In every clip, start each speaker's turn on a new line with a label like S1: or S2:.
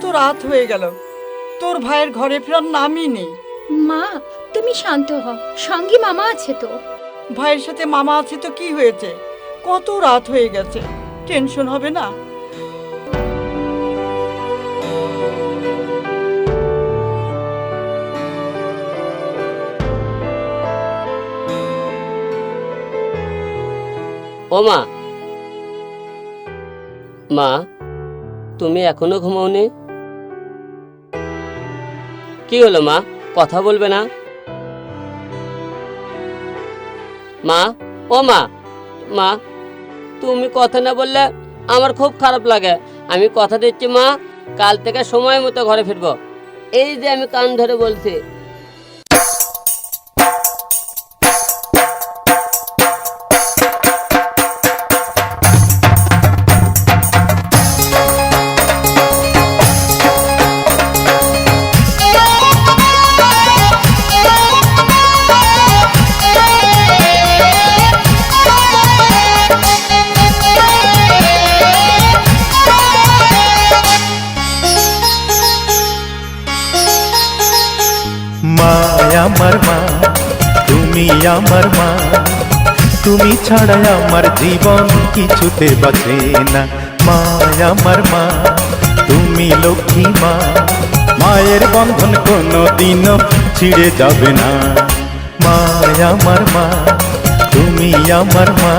S1: কত রাত হয়ে গেল, তোর ভাইয়ের ঘরে ফেরার নামই নেই।
S2: মা তুমি শান্ত হও, সঙ্গে মামা আছে তো।
S1: ভাইয়ের সাথে মামা আছে তো কি হয়েছে, কত রাত হয়ে গেছে, টেনশন হবে না?
S3: ও মা, মা তুমি এখনো ঘুমাওনি? কি হলো মা, কথা বলবে না? মা, ও মা, মা তুমি কথা না বললে আমার খুব খারাপ লাগে। আমি কথা দিচ্ছি মা, কাল থেকে সময় মতো ঘরে ফিরবো। এই যে আমি কান ধরে বলছি।
S4: আমার মা, তুমি আমার মা, তুমি ছাড়া আমার জীবন কিছুতে বাঁচে না। মা আমার মা, তুমি লক্ষ্মী মা, মায়ের বন্ধন কোনো দিনও ছিঁড়ে যাবে না। মা আমার মা, তুমি আমার মা।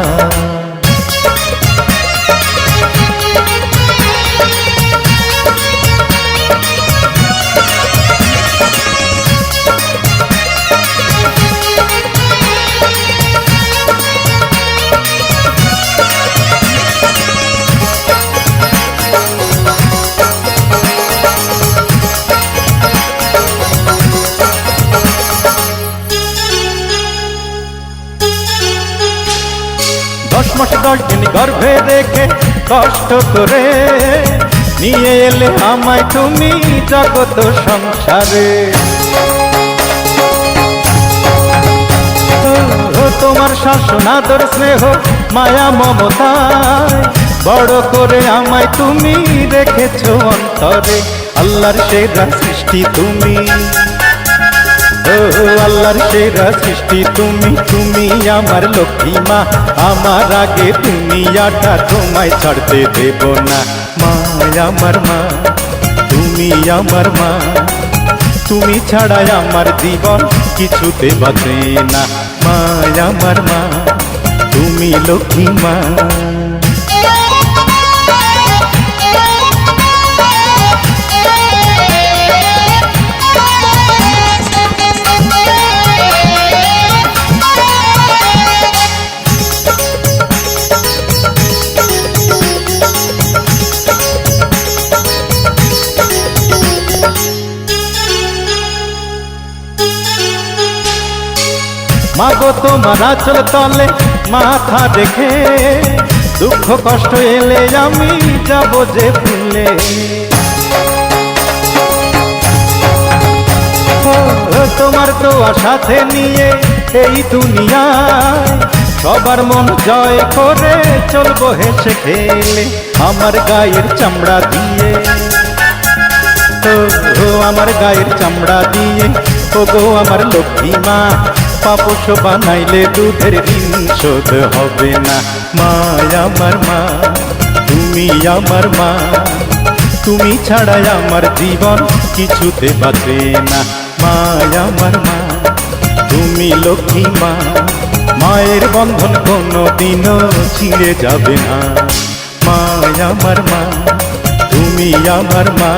S4: দশ মাস 10 দিন গর্ভে রেখে কষ্ট করে নিয়ে এলে আমায় তুমি জগত সংসারে। তোমার শাসন আদর স্নেহ মায়া মমতায় বড় করে আমায় তুমি রেখেছো অন্তরে। আল্লাহর সেরা সৃষ্টি তুমি, আল্লাহর সেরা সৃষ্টি তুমি, তুমি আমার লক্ষ্মী মা। আমার আগে দুনিয়াটা তোমায় ছাড়তে দেব না। মা আমার মা, তুমি আমার মা, তুমি ছাড়া আমার জীবন কিছুতে বাঁচে না। মা আমার মা, তুমি লক্ষ্মী মা। মাগো তোমার আঁচল তলে মাথা রেখে দুঃখ কষ্ট এলে আমি যাব যে ভুলে। তোমার দোয়া সাথে নিয়ে এই দুনিয়ায় সবার মন জয় করে চলবো হেসে খেলে। আমার গায়ের চামড়া দিয়ে, আমার গায়ের চামড়া দিয়ে, ও গো আমার লক্ষ্মী মা, পাপোশ বানাইলে দুধের ঋণ শোধ হবে না। মা আমার মা, তুমি আমার মা, তুমি ছাড়া আমার জীবন কিছুতে বাঁচে না। মা আমার মা, তুমি লক্ষ্মী মা, মায়ের বন্ধন কোনো দিনও ছিঁড়ে যাবে না। মা আমার মা, তুমি আমার মা।